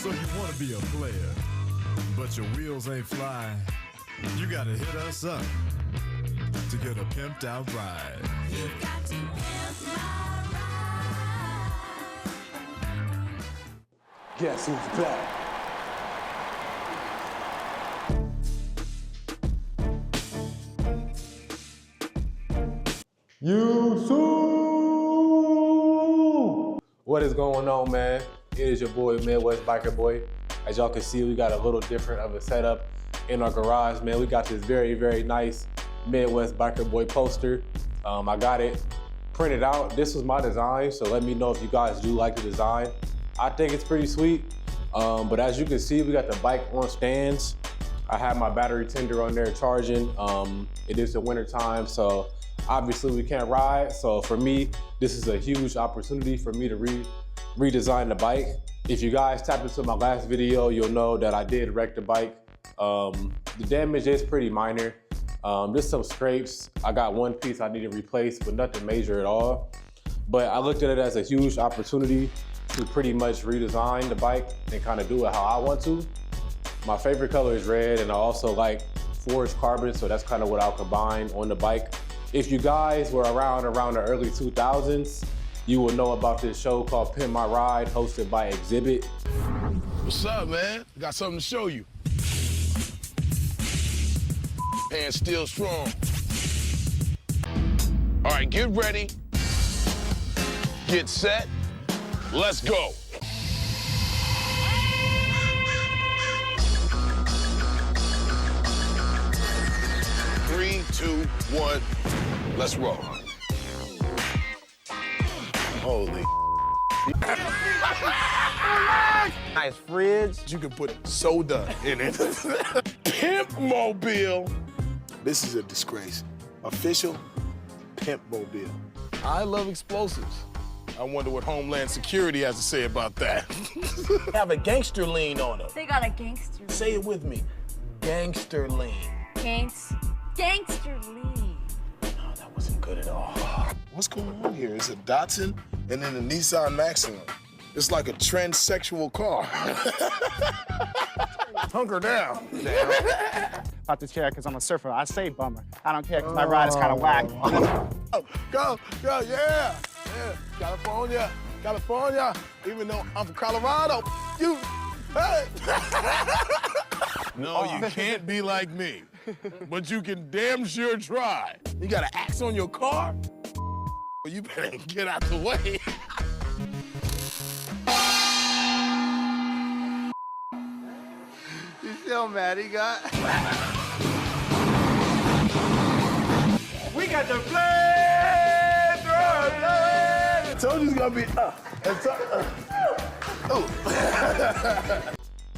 So you want to be a player, but your wheels ain't flying. You got to hit us up to get a pimped out ride. You've got to pimp my ride. Guess who's back? What is going on, man? It is your boy, Midwest Biker Boy. As y'all can see, we got a little different of a setup in our garage, man. We got this very, very nice Midwest Biker Boy poster. I got it printed out. This was my design, so let me know if you guys do like the design. I think it's pretty sweet. But as you can see, we got the bike on stands. I have my battery tender on there charging. It is the winter time, so obviously we can't ride. So for me, this is a huge opportunity for me to redesign the bike. If you guys tapped into my last video, you'll know that I did wreck the bike. The damage is pretty minor. Just some scrapes. I got one piece I need to replace, but nothing major at all. But I looked at it as a huge opportunity to pretty much redesign the bike and kind of do it how I want to. My favorite color is red, and I also like forged carbon, so that's kind of what I'll combine on the bike. If you guys were around the early 2000s, you will know about this show called Pimp My Ride, hosted by Exhibit. What's up, man? Got something to show you. And still strong. All right, get ready. Get set. Let's go. Three, two, one, let's roll. Holy. Nice fridge. You can put soda in it. Pimp Mobile. This is a disgrace. Official Pimp Mobile. I love explosives. I wonder what Homeland Security has to say about that. Have a gangster lean on them. They got a gangster. Say it with me. Gangster lean. Gangster lean. No, that wasn't good at all. What's going on here? It's a Datsun and then a Nissan Maxima. It's like a transsexual car. Hunker down. About this chair because I'm a surfer. I say bummer. I don't care because my ride is kind of whack. Go, yeah. California. Even though I'm from Colorado, hey. No, you can't be like me, but you can damn sure try. You got an axe on your car? Well, you better get out the way. You still mad he got? We got the flamethrower! I told you it's gonna be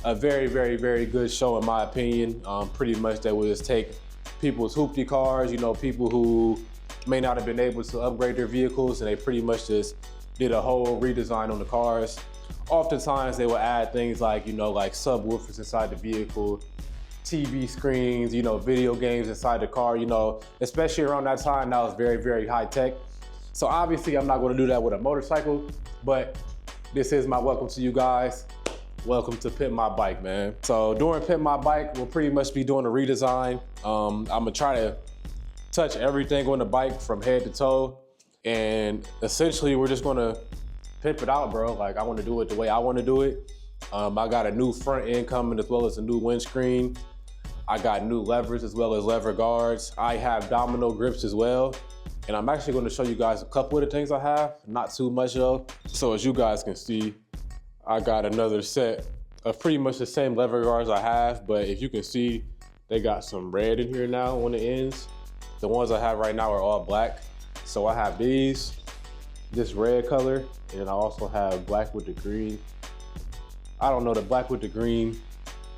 A very, very, very good show in my opinion. Pretty much they would just take people's hoopty cars, you know, people who may not have been able to upgrade their vehicles, and they pretty much just did a whole redesign on the cars. Oftentimes they will add things like, you know, like subwoofers inside the vehicle, TV screens, you know, video games inside the car, you know, especially around that time, that was very, very high tech. So obviously I'm not gonna do that with a motorcycle, but this is my welcome to you guys. Welcome to Pimp My Bike, man. So during Pimp My Bike, we'll pretty much be doing a redesign. I'm gonna try to touch everything on the bike from head to toe. And essentially we're just gonna pimp it out, bro. Like I wanna do it the way I wanna do it. I got a new front end coming as well as a new windscreen. I got new levers as well as lever guards. I have domino grips as well. And I'm actually gonna show you guys a couple of the things I have, not too much though. So as you guys can see, I got another set of pretty much the same lever guards I have, but if you can see, they got some red in here now on the ends. The ones I have right now are all black. So I have these, this red color, and I also have black with the green. I don't know, the black with the green,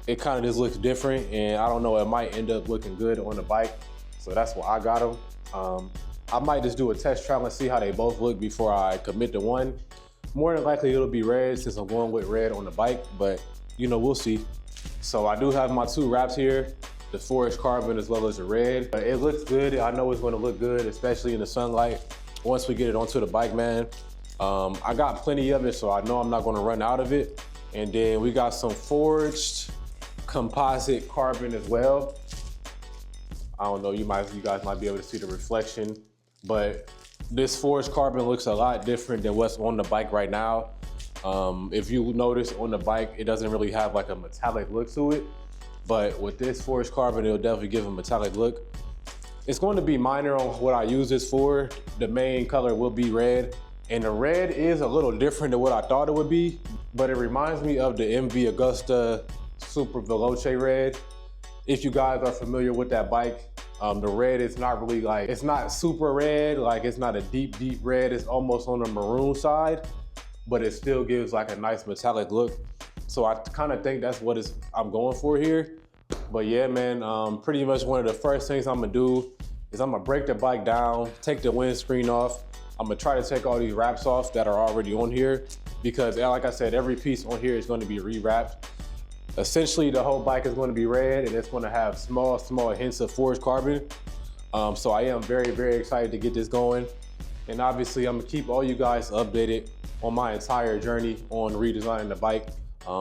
it kind of just looks different, and I don't know, it might end up looking good on the bike. So that's why I got them. I might just do a test trial and see how they both look before I commit to one. More than likely it'll be red since I'm going with red on the bike, but you know, we'll see. So I do have my two wraps here, the forged carbon as well as the red. It looks good. I know it's gonna look good, especially in the sunlight, once we get it onto the bike, man. I got plenty of it, so I know I'm not gonna run out of it. And then we got some forged composite carbon as well. I don't know, you guys might be able to see the reflection, but this forged carbon looks a lot different than what's on the bike right now. If you notice on the bike, it doesn't really have like a metallic look to it, but with this forged carbon, it'll definitely give a metallic look. It's going to be minor on what I use this for. The main color will be red, and the red is a little different than what I thought it would be, but it reminds me of the MV Agusta Super Veloce red. If you guys are familiar with that bike, the red is not really like, it's not super red, like it's not a deep, deep red. It's almost on the maroon side, but it still gives like a nice metallic look. So I kind of think that's what I'm going for here. But yeah, man, pretty much one of the first things I'm gonna do is I'm gonna break the bike down, take the windscreen off. I'm gonna try to take all these wraps off that are already on here, because like I said, every piece on here is gonna be rewrapped. Essentially, the whole bike is going to be red, and it's going to have small hints of forged carbon. So I am very, very excited to get this going. And obviously, I'm going to keep all you guys updated on my entire journey on redesigning the bike.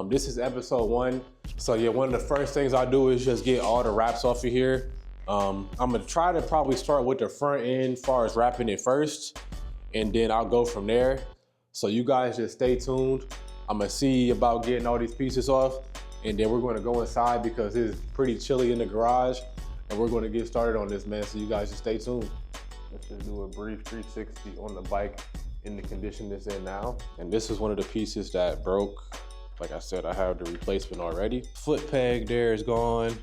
This is episode 1. So yeah, one of the first things I do is just get all the wraps off of here. I'm going to try to probably start with the front end as far as wrapping it first, and then I'll go from there. So you guys just stay tuned. I'm going to see about getting all these pieces off. And then we're going to go inside because it's pretty chilly in the garage, and we're going to get started on this, man. So you guys just stay tuned. Let's just do a brief 360 on the bike in the condition it's in now. And this is one of the pieces that broke. Like I said, I have the replacement already. Foot peg there is gone.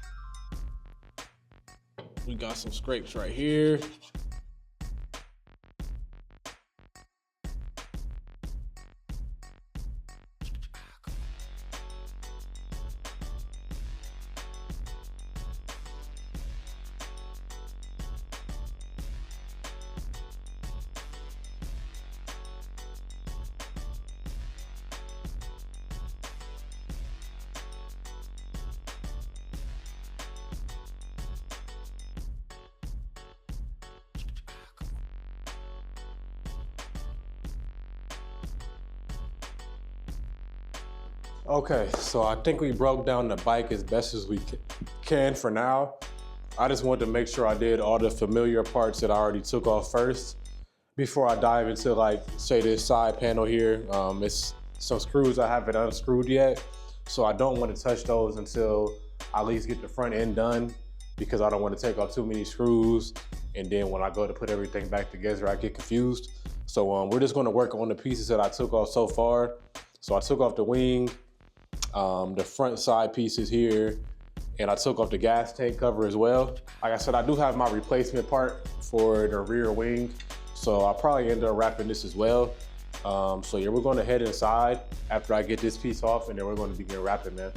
We got some scrapes right here. Okay, so I think we broke down the bike as best as we can for now. I just wanted to make sure I did all the familiar parts that I already took off first before I dive into, like, say, this side panel here. It's some screws I haven't unscrewed yet, so I don't want to touch those until I at least get the front end done, because I don't want to take off too many screws, and then when I go to put everything back together, I get confused. So we're just going to work on the pieces that I took off so far. So I took off the wing, the front side pieces here, and I took off the gas tank cover as well. Like I said, I do have my replacement part for the rear wing, so I'll probably end up wrapping this as well. So yeah, we're going to head inside after I get this piece off, and then we're going to begin wrapping, man.